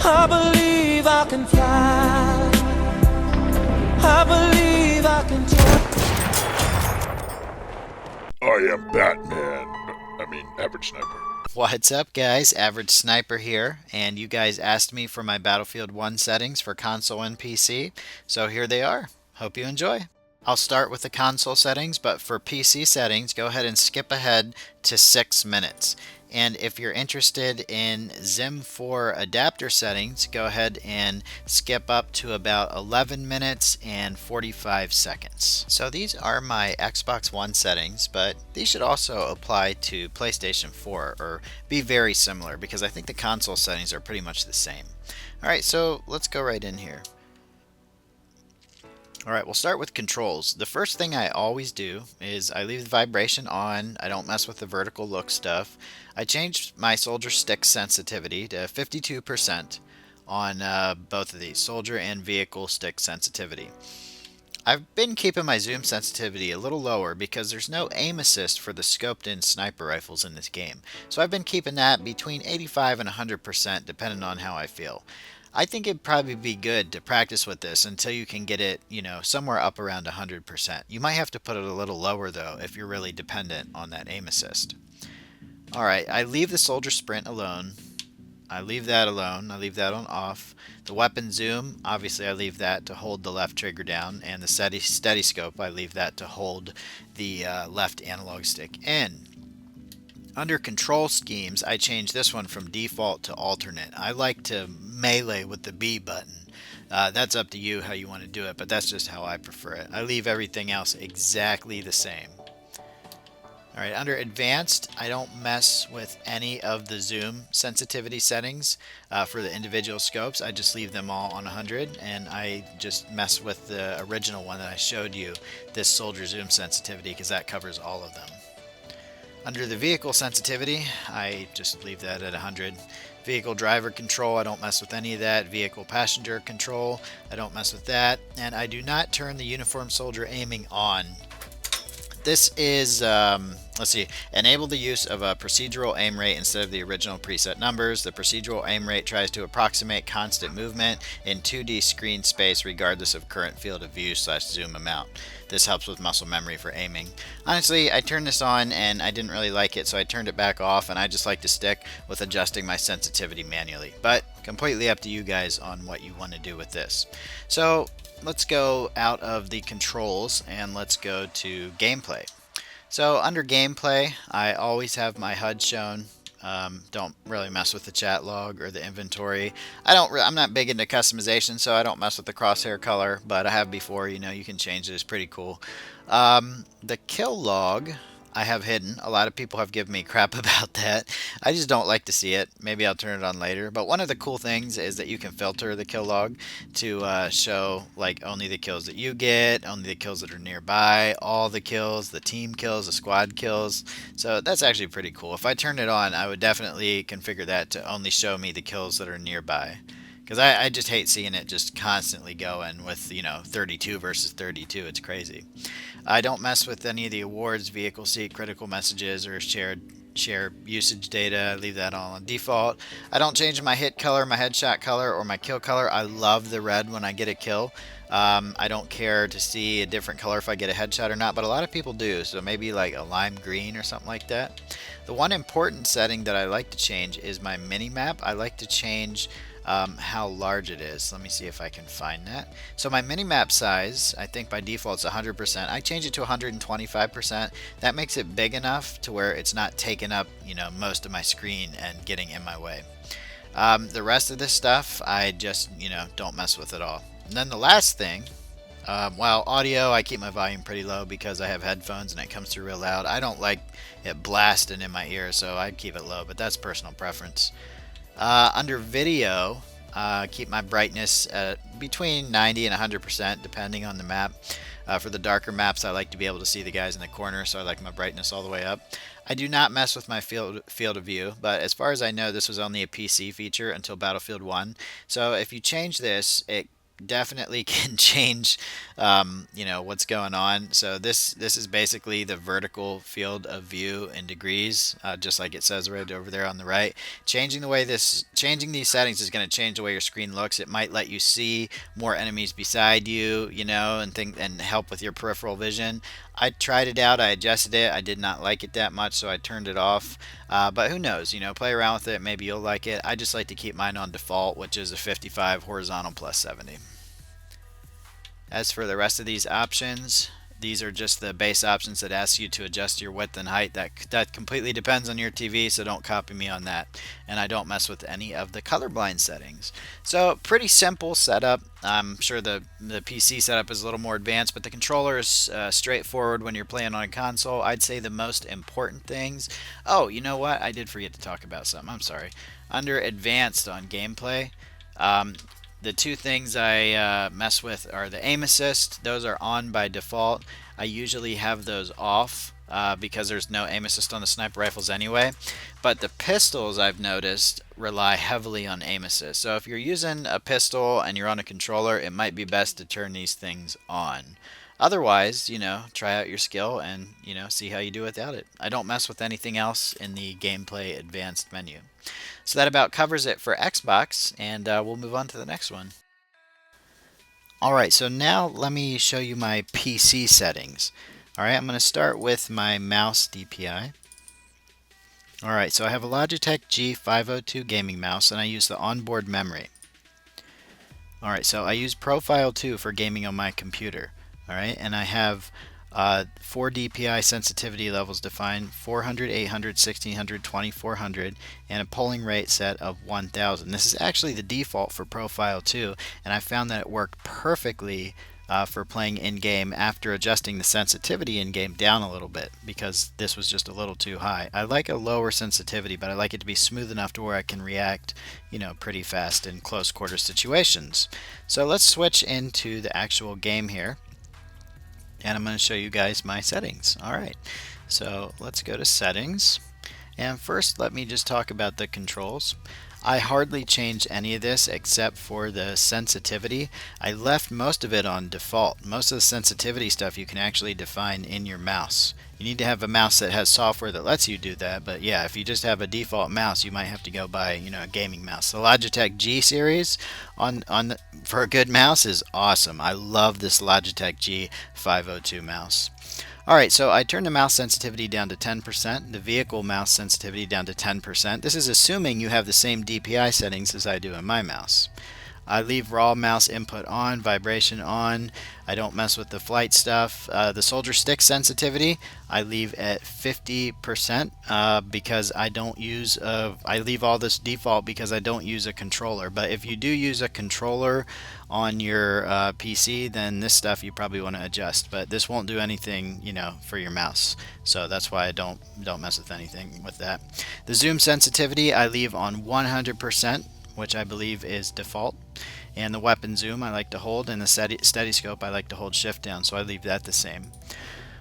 I believe I can fly. I believe I can touch. I am Batman. Average Sniper. What's up, guys? Average Sniper here, and you guys asked me for my Battlefield 1 settings for console and PC, so here they are. Hope you enjoy. I'll start with the console settings, but for PC settings, go ahead and skip ahead to 6 minutes. And if you're interested in Zim 4 adapter settings, go ahead and skip up to about 11 minutes and 45 seconds. So these are my Xbox One settings, but these should also apply to PlayStation 4 or be very similar because I think the console settings are pretty much the same. Alright, so let's go right in here. Alright, we'll start with controls. The first thing I always do is I leave the vibration on. I don't mess with the vertical look stuff. I changed my soldier stick sensitivity to 52% on both of these, soldier and vehicle stick sensitivity. I've been keeping my zoom sensitivity a little lower because there's no aim assist for the scoped in sniper rifles in this game. So I've been keeping that between 85 and 100% depending on how I feel. I think it'd probably be good to practice with this until you can get it, somewhere up around 100%. You might have to put it a little lower though if you're really dependent on that aim assist. Alright, I leave the soldier sprint alone. I leave that alone. I leave that on off. The weapon zoom, obviously I leave that to hold the left trigger down, and the steady scope, I leave that to hold the left analog stick in. Under control schemes, I change this one from default to alternate. I like to melee with the B button. That's up to you how you want to do it, but that's just how I prefer it. I leave everything else exactly the same. Alright, under advanced, I don't mess with any of the zoom sensitivity settings for the individual scopes. I just leave them all on 100, and I just mess with the original one that I showed you, this soldier zoom sensitivity, because that covers all of them. Under the vehicle sensitivity, I just leave that at 100. Vehicle driver control, I don't mess with any of that. Vehicle passenger control, I don't mess with that. And I do not turn the uniform soldier aiming on. This is, let's see, enable the use of a procedural aim rate instead of the original preset numbers. The procedural aim rate tries to approximate constant movement in 2D screen space regardless of current field of view / zoom amount. This helps with muscle memory for aiming. Honestly, I turned this on and I didn't really like it, so I turned it back off, and I just like to stick with adjusting my sensitivity manually. But completely up to you guys on what you want to do with this. So let's go out of the controls and let's go to gameplay. So under gameplay, I always have my HUD shown. Don't really mess with the chat log or the inventory. I'm not big into customization, so I don't mess with the crosshair color, but I have before. You can change it. It's pretty cool. The kill log I have hidden. A lot of people have given me crap about that. I just don't like to see it. Maybe I'll turn it on later. But one of the cool things is that you can filter the kill log to show like only the kills that you get, only the kills that are nearby, all the kills, the team kills, the squad kills. So that's actually pretty cool. If I turned it on, I would definitely configure that to only show me the kills that are nearby. Because I just hate seeing it just constantly going with, 32 versus 32. It's crazy. I don't mess with any of the awards, vehicle seat, critical messages, or share usage data. I leave that all on default. I don't change my hit color, my headshot color, or my kill color. I love the red when I get a kill. I don't care to see a different color if I get a headshot or not, but a lot of people do, so maybe like a lime green or something like that. The one important setting that I like to change is my mini-map. I like to change how large it is. Let me see if I can find that. So my mini-map size, I think by default it's 100%. I change it to 125%. That makes it big enough to where it's not taking up, most of my screen and getting in my way. The rest of this stuff, I just, don't mess with at all. And then the last thing, audio, I keep my volume pretty low because I have headphones and it comes through real loud. I don't like it blasting in my ear, so I keep it low, but that's personal preference. Under video, keep my brightness at between 90 and 100% depending on the map. For the darker maps, I like to be able to see the guys in the corner, so I like my brightness all the way up. I do not mess with my field of view, but as far as I know, this was only a PC feature until Battlefield 1. So if you change this, it definitely can change, what's going on. So this is basically the vertical field of view in degrees, just like it says right over there on the right. Changing these settings is going to change the way your screen looks. It might let you see more enemies beside you, and help with your peripheral vision. I tried it out. I adjusted it. I did not like it that much, so I turned it off. But who knows? Play around with it. Maybe you'll like it. I just like to keep mine on default, which is a 55 horizontal plus 70. As for the rest of these options, these are just the base options that ask you to adjust your width and height. That completely depends on your TV, so don't copy me on that. And I don't mess with any of the colorblind settings. So pretty simple setup. I'm sure the PC setup is a little more advanced, but the controller is straightforward when you're playing on a console. I'd say the most important things. Oh, you know what? I did forget to talk about something. I'm sorry. Under advanced on gameplay, the two things I mess with are the aim assist. Those are on by default. I usually have those off because there's no aim assist on the sniper rifles anyway. But the pistols, I've noticed, rely heavily on aim assist. So if you're using a pistol and you're on a controller, it might be best to turn these things on. Otherwise, try out your skill and, see how you do without it. I don't mess with anything else in the gameplay advanced menu. So that about covers it for Xbox, and we'll move on to the next one. Alright, so now let me show you my PC settings. Alright, I'm going to start with my mouse DPI. Alright, so I have a Logitech G502 gaming mouse, and I use the onboard memory. Alright, so I use Profile 2 for gaming on my computer. Alright, and I have 4 DPI sensitivity levels defined: 400, 800, 1600, 2400, and a polling rate set of 1000. This is actually the default for Profile 2, and I found that it worked perfectly for playing in-game after adjusting the sensitivity in-game down a little bit, because this was just a little too high. I like a lower sensitivity, but I like it to be smooth enough to where I can react, pretty fast in close quarter situations. So let's switch into the actual game here. And I'm going to show you guys my settings. Alright, so let's go to settings. And first, let me just talk about the controls. I hardly changed any of this except for the sensitivity. I left most of it on default. Most of the sensitivity stuff you can actually define in your mouse. You need to have a mouse that has software that lets you do that, but yeah, if you just have a default mouse, you might have to go buy, a gaming mouse. The Logitech G series for a good mouse is awesome. I love this Logitech G502 mouse. Alright, so I turned the mouse sensitivity down to 10%, the vehicle mouse sensitivity down to 10%. This is assuming you have the same DPI settings as I do in my mouse. I leave raw mouse input on, vibration on. I don't mess with the flight stuff. The soldier stick sensitivity I leave at 50% because I don't use I leave all this default because I don't use a controller. But if you do use a controller on your PC, then this stuff you probably want to adjust. But this won't do anything, for your mouse. So that's why I don't mess with anything with that. The zoom sensitivity I leave on 100%. Which I believe is default, and the weapon zoom I like to hold, and the steady scope I like to hold shift down, so I leave that the same.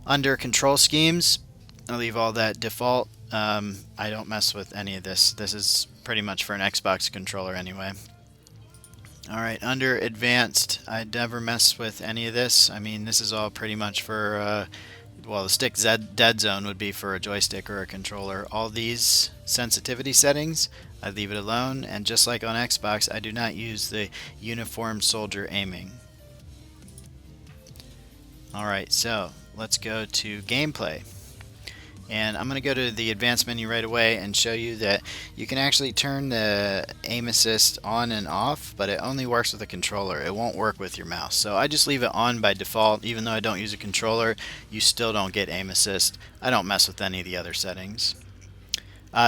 Under control schemes, I leave all that default. I don't mess with any of this. This is pretty much for an Xbox controller anyway. Alright, under advanced, I never mess with any of this. I mean, this is all pretty much for well, the stick dead zone would be for a joystick or a controller. All these sensitivity settings, I leave it alone, and just like on Xbox, I do not use the uniform soldier aiming. Alright, so let's go to gameplay. And I'm going to go to the advanced menu right away and show you that you can actually turn the aim assist on and off, but it only works with a controller. It won't work with your mouse. So I just leave it on by default. Even though I don't use a controller, you still don't get aim assist. I don't mess with any of the other settings.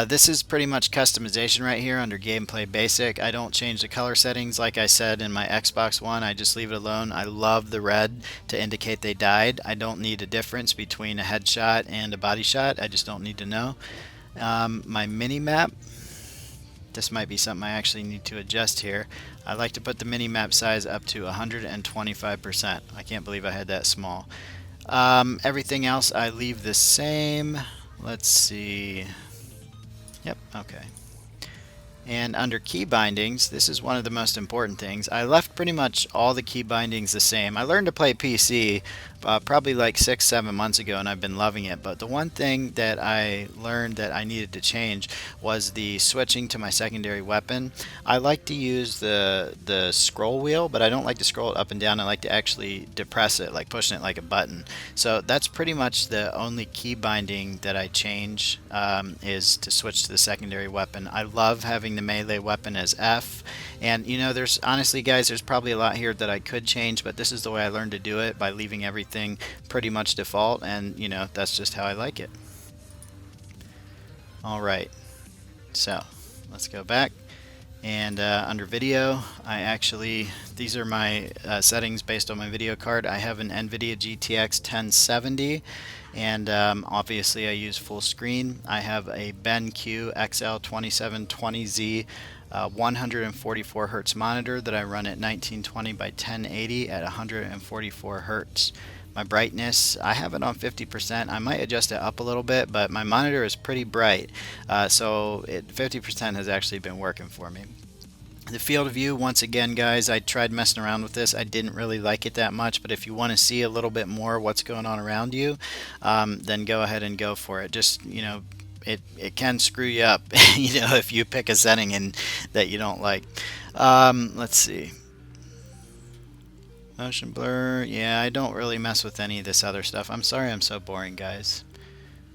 This is pretty much customization right here under Gameplay Basic. I don't change the color settings like I said in my Xbox One. I just leave it alone. I love the red to indicate they died. I don't need a difference between a headshot and a body shot. I just don't need to know. My mini-map, this might be something I actually need to adjust here. I like to put the mini-map size up to 125%. I can't believe I had that small. Everything else I leave the same. Let's see. Yep, okay. And under key bindings, this is one of the most important things. I left pretty much all the key bindings the same. I learned to play PC probably like 6-7 months ago, and I've been loving it. But the one thing that I learned that I needed to change was the switching to my secondary weapon. I like to use the scroll wheel, but I don't like to scroll it up and down. I like to actually depress it, like pushing it like a button. So that's pretty much the only key binding that I change, is to switch to the secondary weapon. I love having the melee weapon as F, and you know, there's honestly, guys, there's probably a lot here that I could change, but this is the way I learned to do it, by leaving everything pretty much default, and you know, that's just how I like it. Alright, so let's go back, and under video, these are my settings based on my video card. I have an NVIDIA GTX 1070, and obviously I use full screen. I have a BenQ XL2720Z 144 hertz monitor that I run at 1920 by 1080 at 144 hertz. My brightness, I have it on 50%. I might adjust it up a little bit, but my monitor is pretty bright, so 50% has actually been working for me. The field of view, once again, guys, I tried messing around with this. I didn't really like it that much, but if you want to see a little bit more what's going on around you, then go ahead and go for it. Just, you know, it can screw you up, you know, if you pick a setting that you don't like. Let's see. Motion blur, yeah, I don't really mess with any of this other stuff. I'm sorry I'm so boring, guys.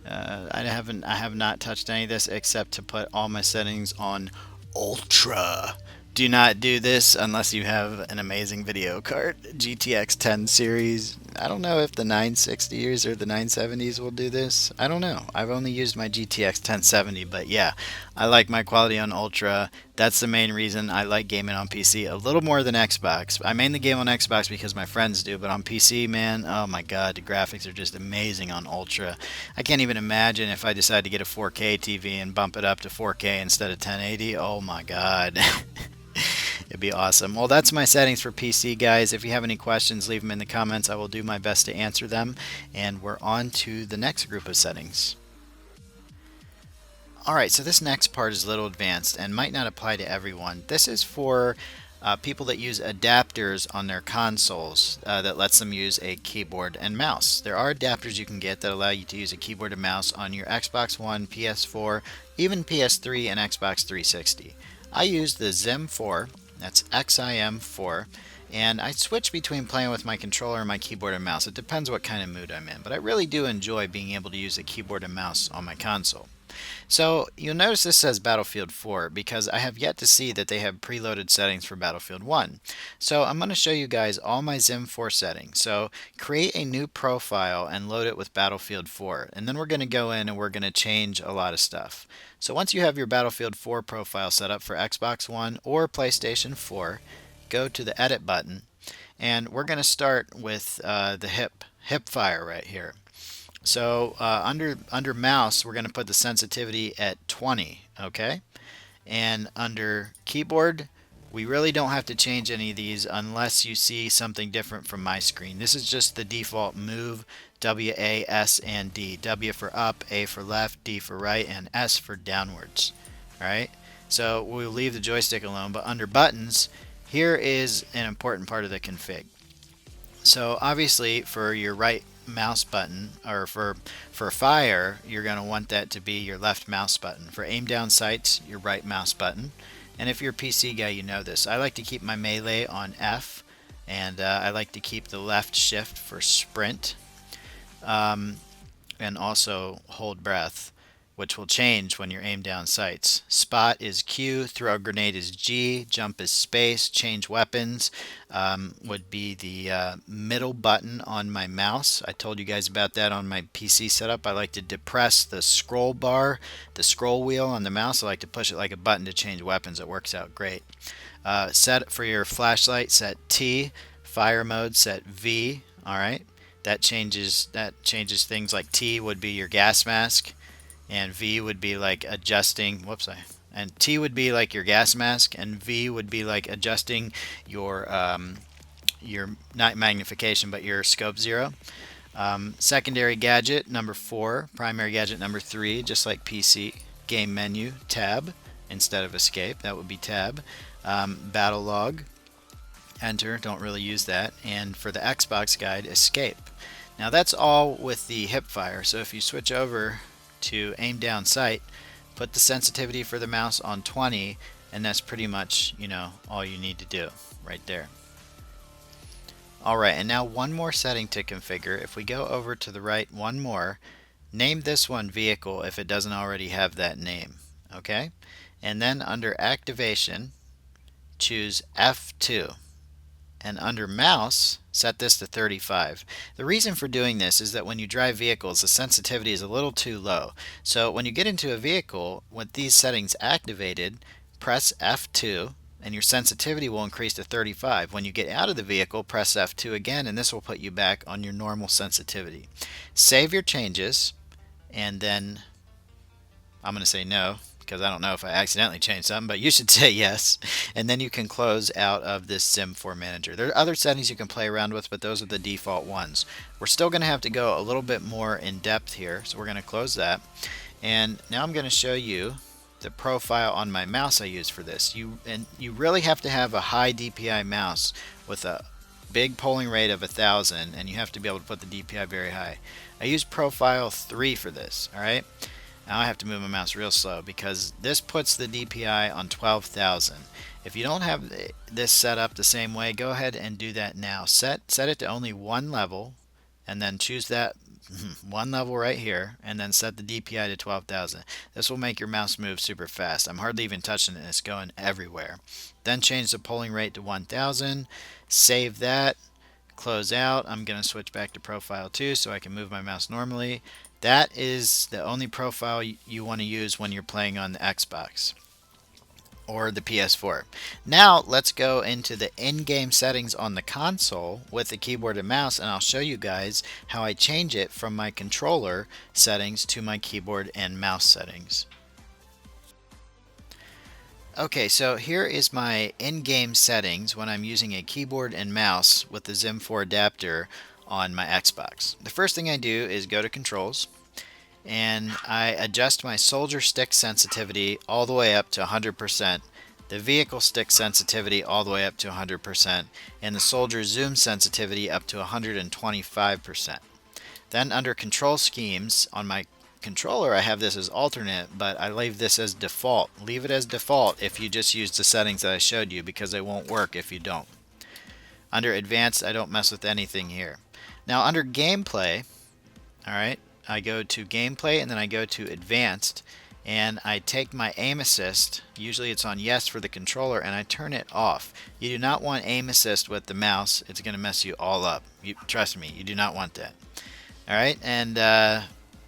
I have not touched any of this except to put all my settings on Ultra. Do not do this unless you have an amazing video card. GTX 10 series. I don't know if the 960s or the 970s will do this. I don't know. I've only used my GTX 1070, but yeah, I like my quality on Ultra. That's the main reason I like gaming on PC a little more than Xbox. I mainly game on Xbox because my friends do, but on PC, man, oh my god, the graphics are just amazing on Ultra. I can't even imagine if I decide to get a 4K TV and bump it up to 4K instead of 1080. Oh my god. It'd be awesome. Well, that's my settings for PC, guys. If you have any questions, leave them in the comments. I will do my best to answer them. And we're on to the next group of settings. Alright, so this next part is a little advanced and might not apply to everyone. This is for people that use adapters on their consoles that lets them use a keyboard and mouse. There are adapters you can get that allow you to use a keyboard and mouse on your Xbox One, PS4, even PS3 and Xbox 360. I use the XIM4, that's XIM4, and I switch between playing with my controller and my keyboard and mouse. It depends what kind of mood I'm in, but I really do enjoy being able to use a keyboard and mouse on my console. So you'll notice this says Battlefield 4 because I have yet to see that they have preloaded settings for Battlefield 1. So I'm going to show you guys all my XIM4 settings. So create a new profile and load it with Battlefield 4, and then we're going to go in and we're going to change a lot of stuff. So once you have your Battlefield 4 profile set up for Xbox One or PlayStation 4, go to the edit button, and we're going to start with the hip fire right here. So under mouse, we're going to put the sensitivity at 20, okay? And under keyboard, we really don't have to change any of these unless you see something different from my screen. This is just the default move, W, A, S, and D. W for up, A for left, D for right, and S for downwards. All right? So we'll leave the joystick alone, but under buttons, here is an important part of the config. So obviously for your right mouse button, or for fire, you're going to want that to be your left mouse button. For aim down sights, your right mouse button. And if you're a PC guy, you know this. I like to keep my melee on F, and I like to keep the left shift for sprint, and also hold breath, which will change when you're aim down sights. Spot is Q, throw a grenade is G, jump is space, change weapons would be the middle button on my mouse. I told you guys about that on my PC setup. I like to depress the scroll bar, the scroll wheel on the mouse. I like to push it like a button to change weapons. It works out great. Set for your flashlight, set T. Fire mode, set V. Alright, that changes things. Like T would be your gas mask, and V would be like adjusting, and T would be like your gas mask, and V would be like adjusting your not magnification, but your scope 0. Secondary gadget number 4, primary gadget number 3, just like PC. Game menu, tab, instead of escape. That would be tab. Battle log, enter, don't really use that. And for the Xbox guide, escape. Now that's all with the hipfire. So if you switch over to aim down sight, put the sensitivity for the mouse on 20, and that's pretty much, you know, all you need to do right there. Alright, and now one more setting to configure. If we go over to the right one more, name this one vehicle if it doesn't already have that name. Okay? And then under activation, choose F2. And under mouse, set this to 35. The reason for doing this is that when you drive vehicles, the sensitivity is a little too low. So when you get into a vehicle with these settings activated, press F2 and your sensitivity will increase to 35. When you get out of the vehicle, press F2 again and this will put you back on your normal sensitivity. Save your changes, and then I'm going to say no because I don't know if I accidentally changed something, but you should say yes, and then you can close out of this Sim 4 Manager. There are other settings you can play around with, but those are the default ones. We're still going to have to go a little bit more in depth here, so we're going to close that. And now I'm going to show you the profile on my mouse I use for this. You really have to have a high DPI mouse with a big polling rate of 1000, and you have to be able to put the DPI very high. I use profile 3 for this. Alright, now I have to move my mouse real slow because this puts the DPI on 12,000. If you don't have this set up the same way, go ahead and do that now. Set it to only one level, and then choose that one level right here, and then set the DPI to 12,000. This will make your mouse move super fast. I'm hardly even touching it, it's going everywhere. Then change the polling rate to 1000, save that, close out. I'm going to switch back to profile 2 so I can move my mouse normally. That is the only profile you want to use when you're playing on the Xbox or the PS4. Now let's go into the in-game settings on the console with the keyboard and mouse, and I'll show you guys how I change it from my controller settings to my keyboard and mouse settings. Okay, so here is my in-game settings when I'm using a keyboard and mouse with the Zim 4 adapter on my Xbox. The first thing I do is go to controls, and I adjust my soldier stick sensitivity all the way up to 100%, the vehicle stick sensitivity all the way up to 100%, and the soldier zoom sensitivity up to 125%. Then under control schemes on my controller, I have this as alternate, but I leave this as default. Leave it as default if you just use the settings that I showed you, because they won't work if you don't. Under advanced, I don't mess with anything here. Now under gameplay, alright, I go to gameplay and then I go to advanced, and I take my aim assist, usually it's on yes for the controller, and I turn it off. You do not want aim assist with the mouse. It's going to mess you all up. Trust me, you do not want that. Alright, and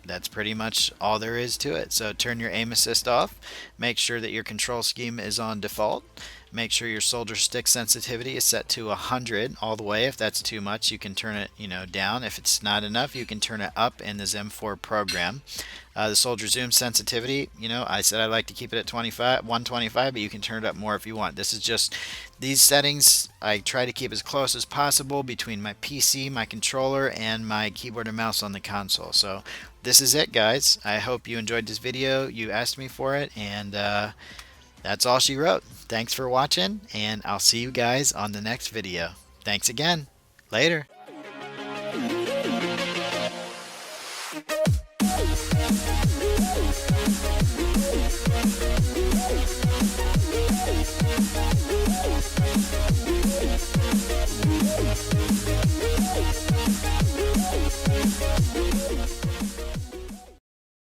that's pretty much all there is to it. So turn your aim assist off, make sure that your control scheme is on default, make sure your soldier stick sensitivity is set to 100 all the way. If that's too much, you can turn it down. If it's not enough, you can turn it up in the Zim 4 program. The soldier zoom sensitivity, I said I like to keep it at 125, but you can turn it up more if you want. This is just these settings I try to keep as close as possible between my PC, my controller, and my keyboard and mouse on the console. So this is it, guys. I hope you enjoyed this video. You asked me for it, and that's all she wrote. Thanks for watching, and I'll see you guys on the next video. Thanks again. Later.